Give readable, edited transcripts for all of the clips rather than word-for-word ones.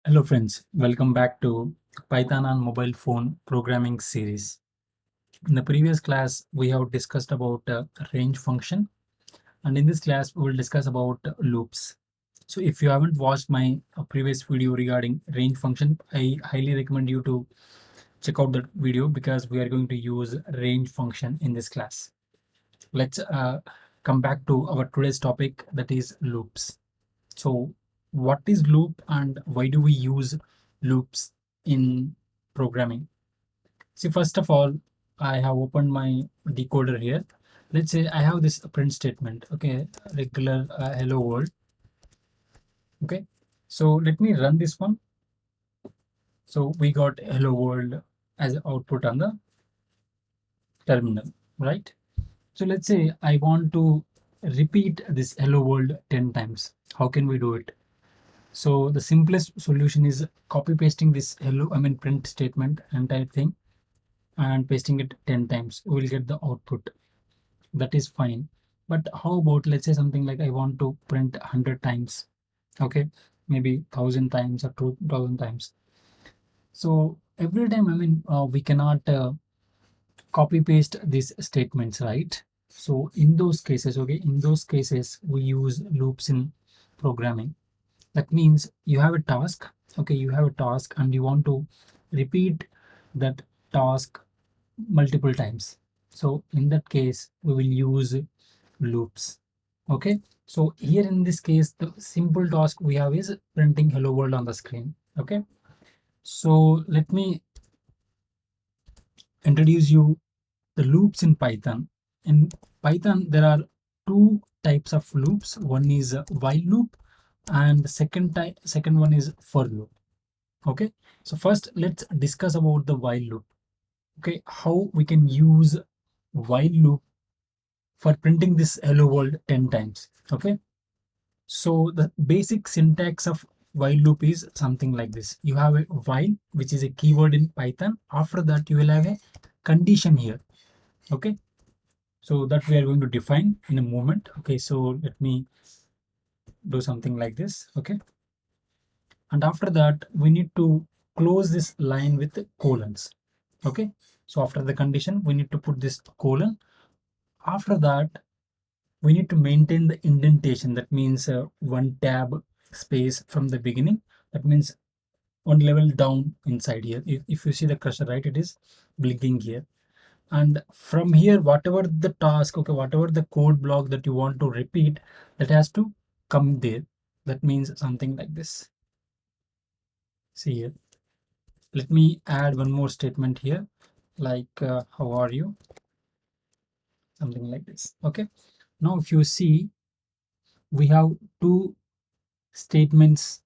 Hello friends, welcome back to Python on mobile phone programming series. In the previous class, we have discussed about range function, and in this class, we will discuss about loops. So if you haven't watched my previous video regarding range function, I highly recommend you to check out that video because we are going to use range function in this class. Let's come back to our today's topic, that is loops. So what is loop and why do we use loops in programming? See, first of all, I have opened my decoder here. Let's say I have this print statement, okay, regular hello world. Okay, so let me run this one. So we got hello world as output on the terminal, right? So let's say I want to repeat this hello world 10 times. How can we do it? So the simplest solution is copy pasting this print statement, entire thing, and pasting it 10 times. We will get the output. That is fine. But how about, let's say something like I want to print 100 times. Okay, maybe 1,000 times or 2,000 times. So every time, we cannot copy paste these statements, right? So in those cases, we use loops in programming. That means you have a task, okay, you have a task and you want to repeat that task multiple times. So in that case, we will use loops. Okay, so here in this case, the simple task we have is printing hello world on the screen. Okay, so let me introduce you the loops in Python. In Python, there are two types of loops. One is a while loop, and the second one is for loop. Okay, so first let's discuss about the while loop. Okay, how we can use while loop for printing this hello world 10 times. Okay, so the basic syntax of while loop is something like this. You have a while, which is a keyword in Python. After that, you will have a condition here. Okay, so that we are going to define in a moment. Okay, so let me do something like this. Okay, and after that we need to close this line with colons. Okay, so after the condition we need to put this colon. After that we need to maintain the indentation. That means one tab space from the beginning. That means one level down inside here. If you see the cursor, right, it is blinking here. And from here, whatever the task, okay, whatever the code block that you want to repeat, that has to come there. That means something like this. See here, let me add one more statement here, like how are you, something like this. Okay, now if you see, we have two statements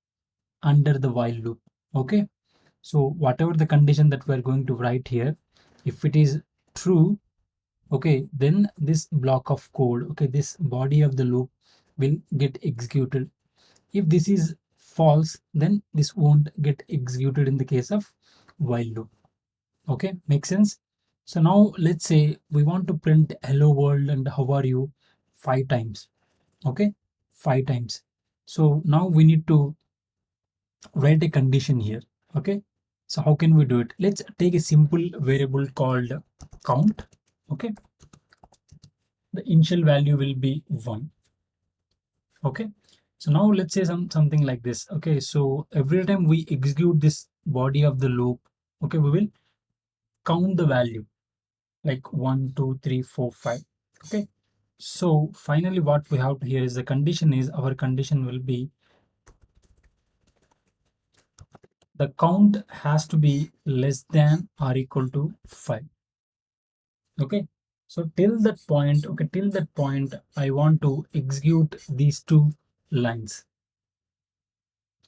under the while loop. Okay, so whatever the condition that we're going to write here, if it is true, okay, then this block of code, okay, this body of the loop will get executed. If this is false, then this won't get executed in the case of while loop. Okay, makes sense. So now let's say we want to print hello world and how are you 5 times. Okay, 5 times. So now we need to write a condition here. Okay, so how can we do it? Let's take a simple variable called count. Okay, the initial value will be 1. Okay, so now let's say something like this. Okay, so every time we execute this body of the loop, okay, we will count the value like 1, 2, 3, 4, 5. Okay, so finally what we have here is the condition is, our condition will be the count has to be less than or equal to 5. Okay, so till that point, okay, till that point I want to execute these two lines.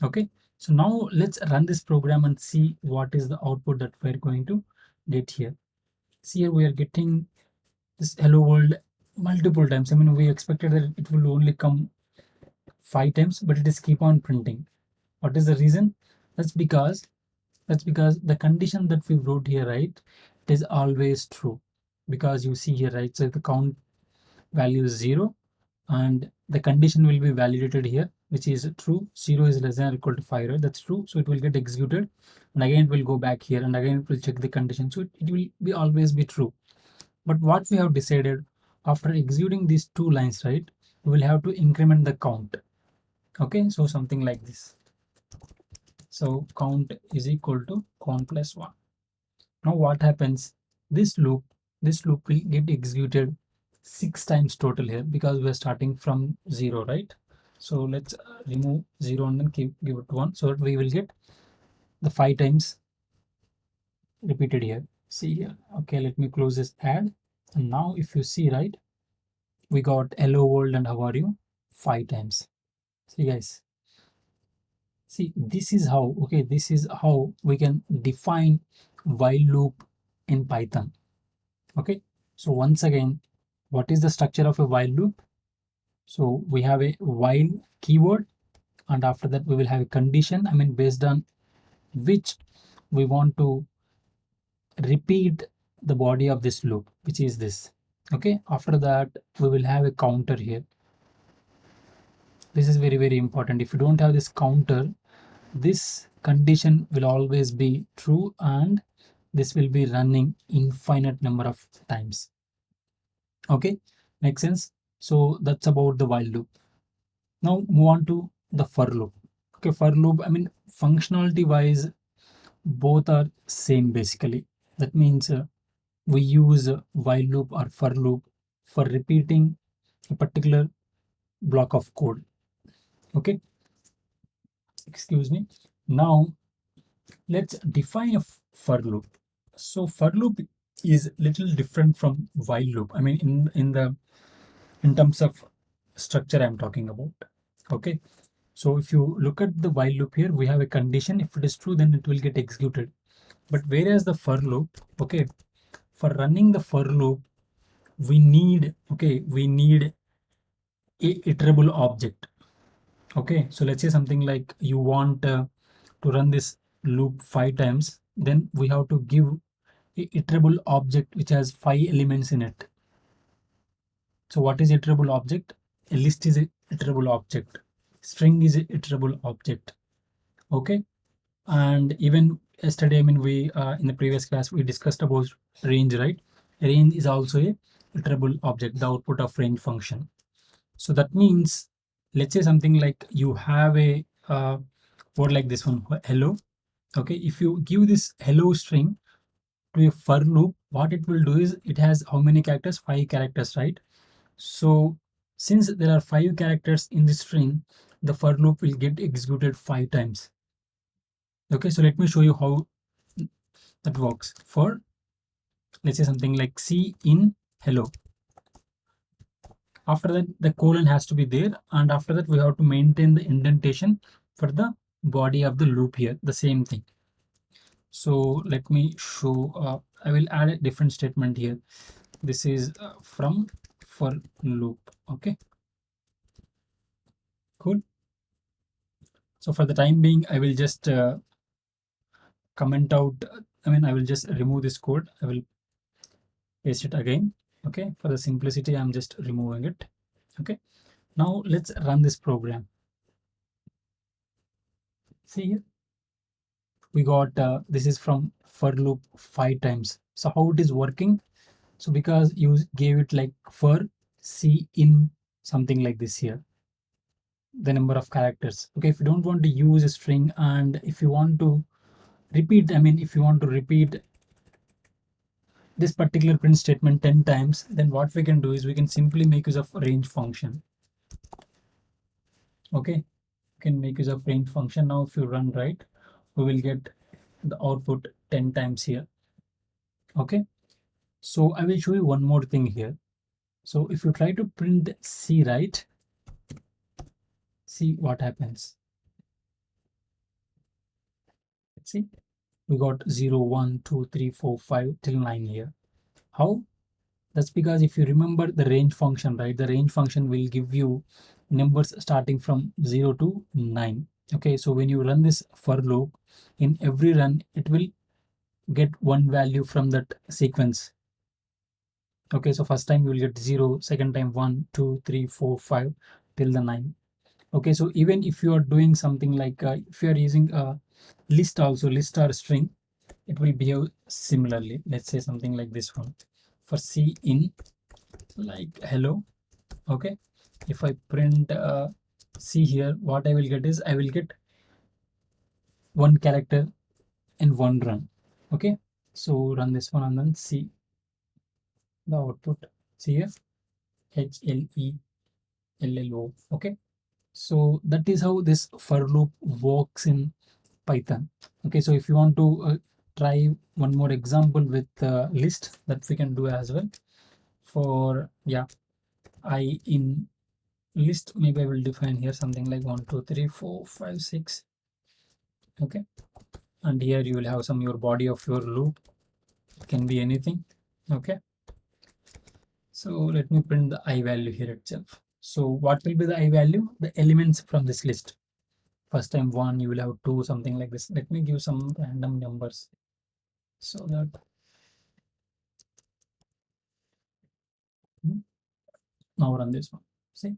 Okay, so now let's run this program and see what is the output that we're going to get here. See here, we are getting this hello world multiple times. We expected that it will only come 5 times, but it is keep on printing. What is the reason? That's because the condition that we wrote here, right, it is always true. Because you see here, right, so the count value is 0 and the condition will be validated here. which is true. 0 is less than or equal to 5, right? That's true. So it will get executed. And again, it will go back here. And again, it will check the condition. So it will be always be true. But what we have decided, after executing these two lines, right, we will have to increment the count. Okay, so something like this. So count is equal to count plus 1. Now what happens? This loop will get executed 6 times total here, because we are starting from 0, right? So let's remove 0 and then give it 1, so that we will get the 5 times repeated here. See here. Okay, let me close this add. And now if you see, right, we got hello world and how are you 5 times. See guys, see, this is how, okay, this is how we can define while loop in Python. Okay, so once again, what is the structure of a while loop? So we have a while keyword, and after that we will have a condition, I mean based on which we want to repeat the body of this loop, which is this. Okay, after that we will have a counter here. This is very, very important. If you don't have this counter, this condition will always be true, and this will be running infinite number of times. Okay, makes sense. So that's about the while loop. Now move on to the for loop. Okay, for loop, I mean functionality wise, both are same basically. That means we use while loop or for loop for repeating a particular block of code. Okay, excuse me. Now let's define a for loop. So for loop is little different from while loop. I mean in terms of structure I'm talking about. Okay, so if you look at the while loop here, we have a condition. If it is true, then it will get executed. But whereas the for loop, okay, for running the for loop, we need a iterable object. Okay, so let's say something like you want to run this loop 5 times, then we have to give a iterable object which has 5 elements in it. So what is iterable object? A list is a iterable object. String is a iterable object. Okay, and even yesterday, I mean we in the previous class we discussed about range, right? Range is also a iterable object, the output of range function. So that means, let's say something like you have a word like this one, hello. Okay, if you give this hello string to a for loop, what it will do is it has how many characters? 5 characters, right? So since there are 5 characters in this string, the for loop will get executed 5 times. Okay, so let me show you how that works. For let's say something like C in hello. After that, the colon has to be there, and after that we have to maintain the indentation for the body of the loop here, the same thing. So let me show, I will add a different statement here. This is from for loop. Okay, cool. So for the time being, I will just comment out, I mean I will just remove this code. I will paste it again. Okay, for the simplicity I'm just removing it. Okay, now let's run this program. See here, we got this is from for loop 5 times. So how it is working? So because you gave it like for C in something like this here, the number of characters. Okay, if you don't want to use a string, and if you want to repeat, I mean if you want to repeat this particular print statement 10 times, then what we can do is we can simply make use of range function. Okay, you can make use of range function. Now if you run, right, we will get the output 10 times here. Okay, so I will show you one more thing here. So if you try to print C, right, see what happens. Let's see, we got 0 1 2 3 4 5 till 9 here. How? That's because if you remember the range function, right, the range function will give you numbers starting from 0 to 9. Okay, so when you run this for loop, in every run it will get one value from that sequence. Okay, so first time you will get 0, second time 1 2 3 4 5 till the 9. Okay, so even if you are doing something like if you are using a list, also list or string, it will behave similarly. Let's say something like this one, for C in, like hello. Okay, if I print C here, what I will get is I will get one character in one run. Okay, so run this one and then see the output. See here, HLELLO. Okay, so that is how this for loop works in Python. Okay, so if you want to try one more example with list, that we can do as well. For yeah, I in list, maybe I will define here something like 1 2 3 4 5 6. Okay, and here you will have some your body of your loop. It can be anything. Okay, so let me print the I value here itself. So what will be the I value? The elements from this list. First time one, you will have two, something like this. Let me give some random numbers so that now run this one. See,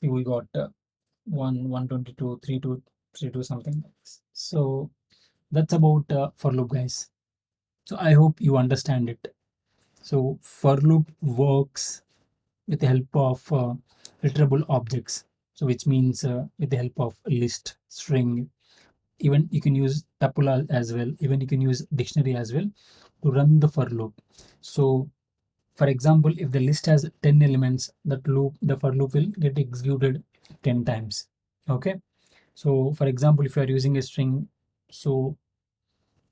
we got 122 32 32 something like this. So that's about for loop, guys. So I hope you understand it. So for loop works with the help of iterable objects. So which means with the help of list, string, even you can use tuple as well. Even you can use dictionary as well to run the for loop. So for example, if the list has 10 elements, the for loop will get executed 10 times. Okay. So for example, if you are using a string, so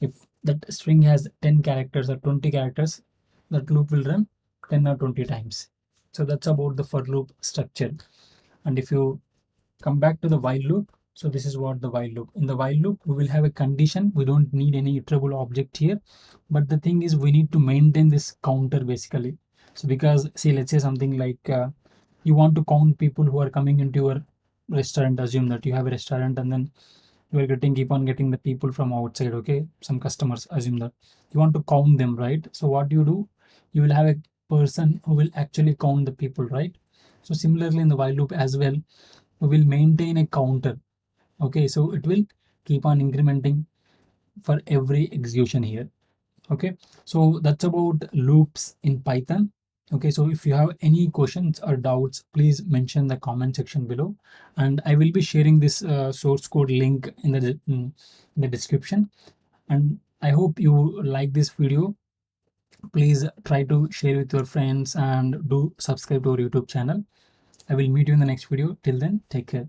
if that string has 10 characters or 20 characters, that loop will run 10 or 20 times. So that's about the for loop structure. And if you come back to the while loop, so this is what the while loop. In the while loop, we will have a condition. We don't need any iterable object here. But the thing is, we need to maintain this counter basically. So because, see, let's say something like you want to count people who are coming into your restaurant. Assume that you have a restaurant and then you are keep on getting the people from outside. Okay, some customers, assume that you want to count them, right? So what you do, you will have a person who will actually count the people, right? So similarly in the while loop as well, we will maintain a counter. Okay, so it will keep on incrementing for every execution here. Okay, so that's about loops in Python. Okay, so if you have any questions or doubts, please mention the comment section below, and I will be sharing this source code link in the description. And I hope you like this video. Please try to share with your friends and do subscribe to our YouTube channel. I will meet you in the next video. Till then, take care.